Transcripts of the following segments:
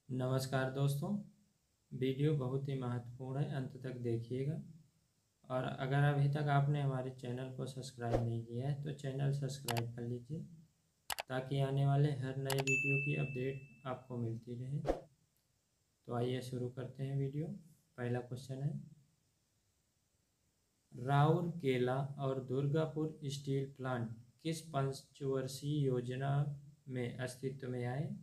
नमस्कार दोस्तों। वीडियो बहुत ही महत्वपूर्ण है, अंत तक देखिएगा। और अगर अभी तक आपने हमारे चैनल को सब्सक्राइब नहीं किया है तो चैनल सब्सक्राइब कर लीजिए ताकि आने वाले हर नए वीडियो की अपडेट आपको मिलती रहे। तो आइए शुरू करते हैं वीडियो। पहला क्वेश्चन है, राउरकेला और दुर्गापुर स्टील प्लांट किस पंचवर्षीय योजना में अस्तित्व में आए?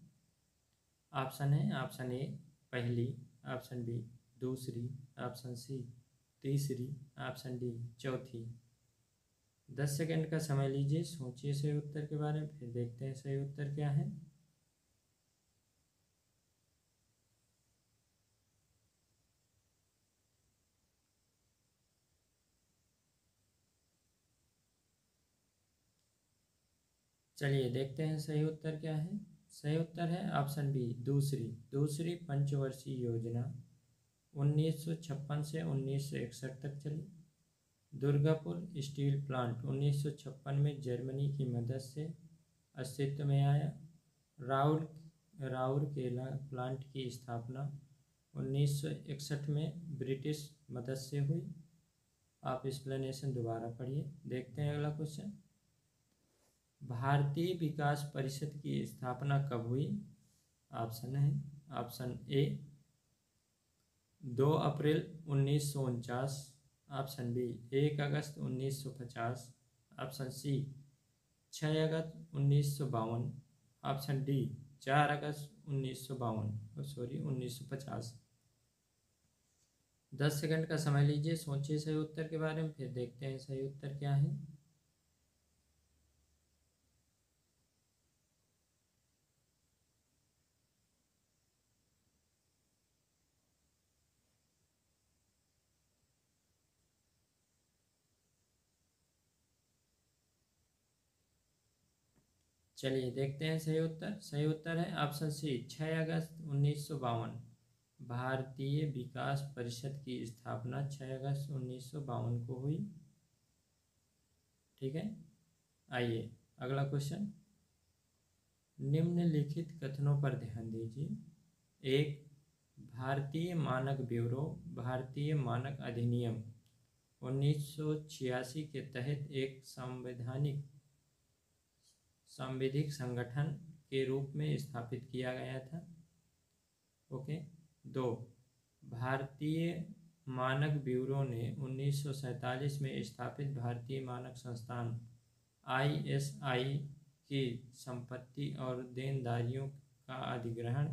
ऑप्शन है, ऑप्शन ए पहली, ऑप्शन बी दूसरी, ऑप्शन सी तीसरी, ऑप्शन डी चौथी। 10 सेकंड का समय लीजिए, सोचिए सही उत्तर के बारे में, फिर देखते हैं सही उत्तर क्या है। चलिए देखते हैं सही उत्तर क्या है। सही उत्तर है ऑप्शन बी दूसरी दूसरी पंचवर्षीय योजना 1956 से 1961 तक चली। दुर्गापुर स्टील प्लांट 1956 में जर्मनी की मदद से अस्तित्व में आया। राउरकेला प्लांट की स्थापना 1961 में ब्रिटिश मदद से हुई। आप एक्सप्लेनेशन दोबारा पढ़िए। देखते हैं अगला क्वेश्चन। भारतीय विकास परिषद की स्थापना कब हुई? ऑप्शन है, ऑप्शन ए 2 अप्रैल 1949, ऑप्शन बी 1 अगस्त 1950, ऑप्शन सी 6 अगस्त 1952, ऑप्शन डी 4 अगस्त 1950। 10 सेकंड का समय लीजिए, सोचिए सही उत्तर के बारे में, फिर देखते हैं सही उत्तर क्या है। चलिए देखते हैं सही उत्तर। सही उत्तर है ऑप्शन सी 6 अगस्त 1952। भारतीय विकास परिषद की स्थापना 6 अगस्त 1952 को हुई। ठीक है, आइए अगला क्वेश्चन। निम्नलिखित कथनों पर ध्यान दीजिए। एक, भारतीय मानक ब्यूरो भारतीय मानक अधिनियम 1986 के तहत एक सांविधिक संगठन के रूप में स्थापित किया गया था। ओके। 2, भारतीय मानक ब्यूरो ने 1947 में स्थापित भारतीय मानक संस्थान ISI की संपत्ति और देनदारियों का अधिग्रहण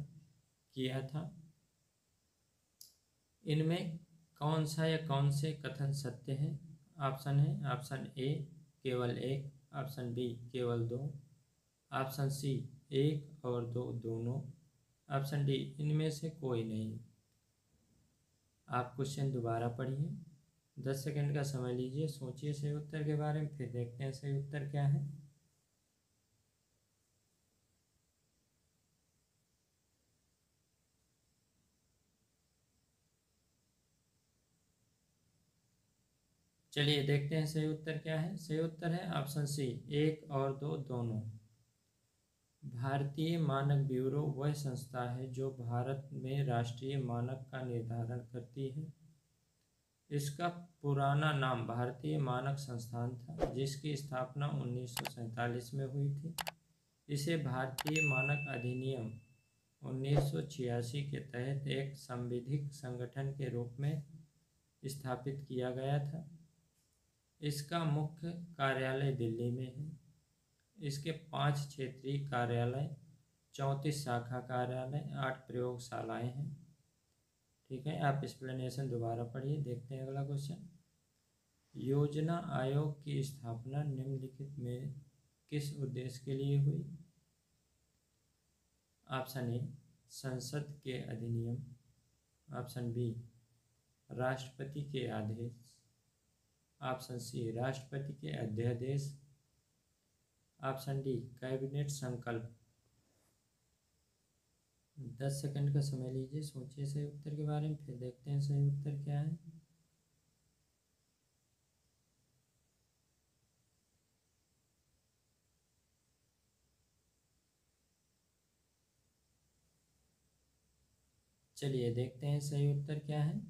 किया था। इनमें कौन सा या कौन से कथन सत्य हैं? ऑप्शन है, ऑप्शन ए केवल एक, ऑप्शन बी केवल दो, ऑप्शन सी 1 और 2 दोनों, ऑप्शन डी इनमें से कोई नहीं। आप क्वेश्चन दोबारा पढ़िए। 10 सेकंड का समय लीजिए, सोचिए सही उत्तर के बारे में, फिर देखते हैं सही उत्तर क्या है। चलिए देखते हैं सही उत्तर क्या है। सही उत्तर है ऑप्शन सी 1 और 2 दोनों। भारतीय मानक ब्यूरो वह संस्था है जो भारत में राष्ट्रीय मानक का निर्धारण करती है। इसका पुराना नाम भारतीय मानक संस्थान था, जिसकी स्थापना 1947 में हुई थी। इसे भारतीय मानक अधिनियम 1986 के तहत एक सांविधिक संगठन के रूप में स्थापित किया गया था। इसका मुख्य कार्यालय दिल्ली में है। इसके 5 क्षेत्रीय कार्यालय, 34 शाखा कार्यालय, 8 प्रयोगशालाएं हैं। ठीक है, आप एक्सप्लेनेशन दोबारा पढ़िए। देखते हैं अगला क्वेश्चन। योजना आयोग की स्थापना निम्नलिखित में किस उद्देश्य के लिए हुई? ऑप्शन ए संसद के अधिनियम, ऑप्शन बी राष्ट्रपति के आदेश, ऑप्शन सी राष्ट्रपति के अध्यादेश, ऑप्शन डी कैबिनेट संकल्प। 10 सेकंड का समय लीजिए, सोचिए सही उत्तर के बारे में, फिर देखते हैं सही उत्तर क्या है। चलिए देखते हैं सही उत्तर क्या है।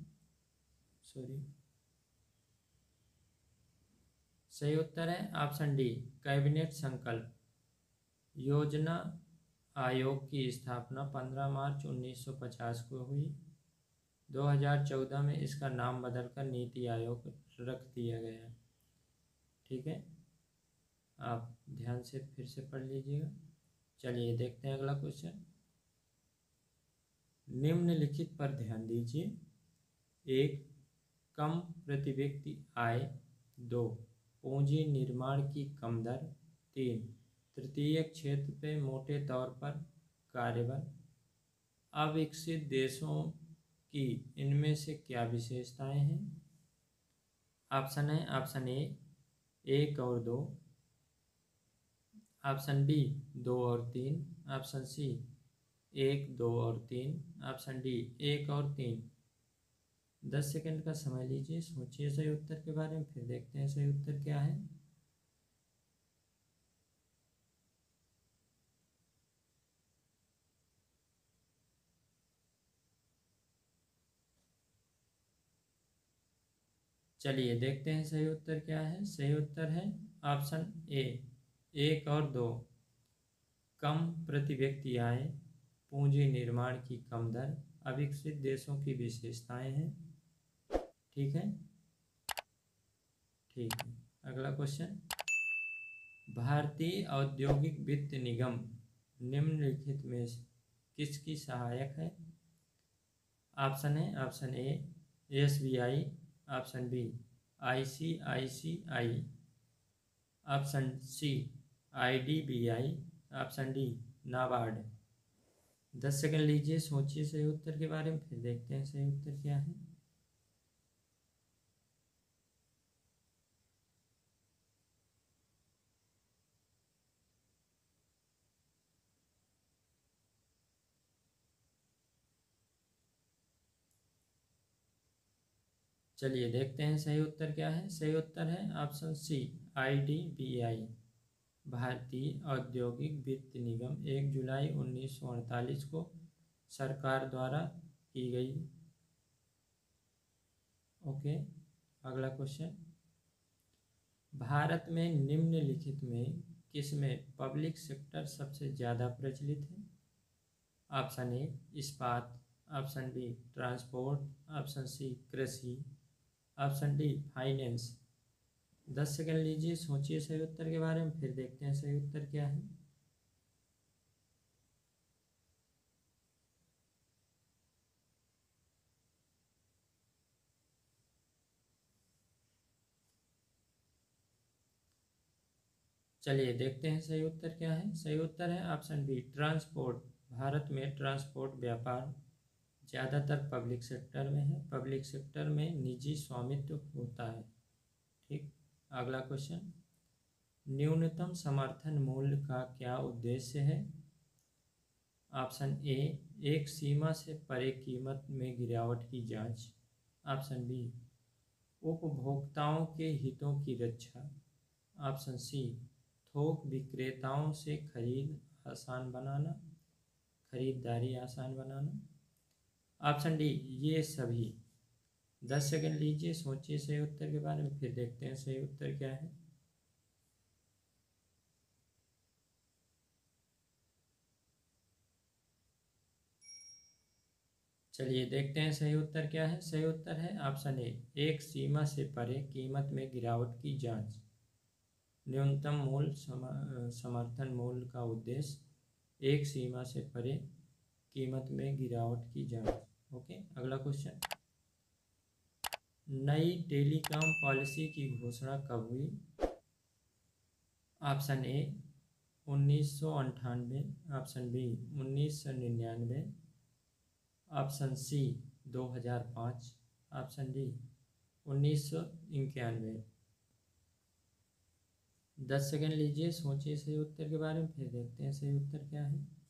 सही उत्तर है ऑप्शन डी, कैबिनेट संकल्प। योजना आयोग की स्थापना 15 मार्च 1950 को हुई। 2014 में इसका नाम बदलकर नीति आयोग रख दिया गया। ठीक है, आप ध्यान से फिर से पढ़ लीजिएगा। चलिए देखते हैं अगला क्वेश्चन। निम्नलिखित पर ध्यान दीजिए। 1, कम प्रति व्यक्ति आय। 2, पूंजी निर्माण की कम दर। 3, तृतीय क्षेत्र पे मोटे तौर पर कार्यबल। अविकसित देशों की इनमें से क्या विशेषताएं हैं? ऑप्शन है ऑप्शन ए 1 और 2, ऑप्शन बी 2 और 3, ऑप्शन सी 1, 2 और 3, ऑप्शन डी 1 और 3। 10 सेकंड का समय लीजिए, सोचिए सही उत्तर के बारे में, फिर देखते हैं सही उत्तर क्या है। चलिए देखते हैं सही उत्तर क्या है। सही उत्तर है ऑप्शन ए 1 और 2, कम प्रति व्यक्ति आय, पूंजी निर्माण की कम दर, अविकसित देशों की विशेषताएं हैं। ठीक है, ठीक है। अगला क्वेश्चन। भारतीय औद्योगिक वित्त निगम निम्नलिखित में किसकी सहायक है? ऑप्शन है option A SBI, option B ICICI, option C IDBI, option D NABARD. 10 second लीजिए, सोचिए सही उत्तर के बारे में, फिर देखते हैं सही उत्तर क्या है। चलिए देखते हैं सही उत्तर क्या है। सही उत्तर है ऑप्शन सी आईडीबीआई। भारतीय औद्योगिक वित्त निगम 1 जुलाई 1948 को सरकार द्वारा की गई। ओके, अगला क्वेश्चन। भारत में निम्नलिखित में किसमें पब्लिक सेक्टर सबसे ज़्यादा प्रचलित है? ऑप्शन ए इस्पात, option B transport, option C कृषि, ऑप्शन डी फाइनेंस। 10 सेकंड लीजिए, सोचिए सही उत्तर के बारे में, फिर देखते हैं सही उत्तर क्या है। चलिए देखते हैं सही उत्तर क्या है। सही उत्तर है ऑप्शन बी ट्रांसपोर्ट। भारत में ट्रांसपोर्ट व्यापार ज़्यादातर पब्लिक सेक्टर में है। पब्लिक सेक्टर में निजी स्वामित्व होता है। ठीक, अगला क्वेश्चन। न्यूनतम समर्थन मूल्य का क्या उद्देश्य है? ऑप्शन ए एक सीमा से परे कीमत में गिरावट की जांच, ऑप्शन बी उपभोक्ताओं के हितों की रक्षा, ऑप्शन सी थोक विक्रेताओं से खरीदारी आसान बनाना, ऑप्शन डी ये सभी। 10 सेकंड लीजिए, सोचिए सही उत्तर के बारे में, फिर देखते हैं सही उत्तर क्या है। चलिए देखते हैं सही उत्तर क्या है। सही उत्तर है ऑप्शन ए एक सीमा से परे कीमत में गिरावट की जांच। न्यूनतम समर्थन मूल्य का उद्देश्य एक सीमा से परे कीमत में गिरावट की जांच। ओके, अगला क्वेश्चन। नई टेलीकॉम पॉलिसी की घोषणा कब हुई? Option A 1998, option B 1999, option C 2005, option D 1991। 10 second लीजिए, सोचिए सही उत्तर के बारे में, फिर देखते हैं सही उत्तर क्या है।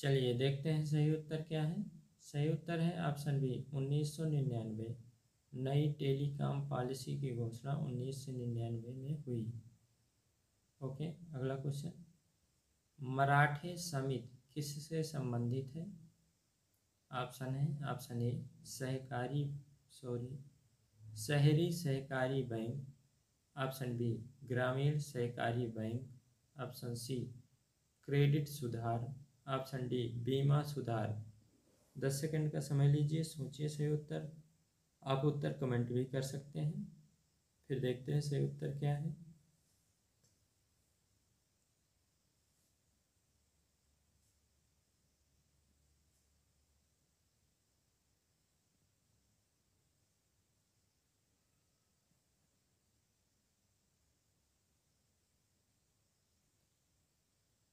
चलिए देखते हैं सही उत्तर क्या है। सही उत्तर है ऑप्शन बी 1999। नई टेलीकॉम पॉलिसी की घोषणा 1999 में हुई। ओके, अगला क्वेश्चन, मराठे समिति किससे संबंधित है? ऑप्शन है, ऑप्शन ए शहरी सहकारी बैंक, ऑप्शन बी ग्रामीण सहकारी बैंक, ऑप्शन सी क्रेडिट सुधार, ऑप्शन डी बीमा सुधार। 10 सेकंड का समय लीजिए, सोचिए सही उत्तर। आप उत्तर कमेंट भी कर सकते हैं। फिर देखते हैं सही उत्तर क्या है।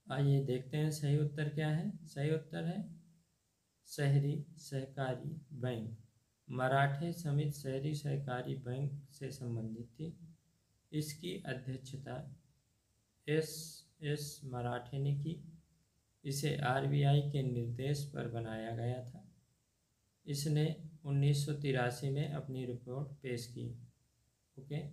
आइए देखते हैं सही उत्तर क्या है। सही उत्तर है शहरी सहकारी बैंक। मराठे समिति शहरी सहकारी बैंक से संबंधित थी। इसकी अध्यक्षता एस मराठे ने की। इसे आरबीआई के निर्देश पर बनाया गया था। इसने 1983 में अपनी रिपोर्ट पेश की। ओके,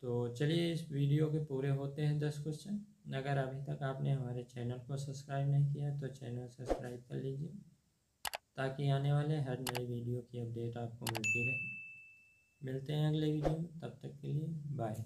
तो चलिए इस वीडियो के पूरे होते हैं 10 क्वेश्चन। अगर अभी तक आपने हमारे चैनल को सब्सक्राइब नहीं किया तो चैनल सब्सक्राइब कर लीजिए, ताकि आने वाले हर नए वीडियो की अपडेट आपको मिलती रहे। मिलते हैं अगले वीडियो में, तब तक के लिए बाय।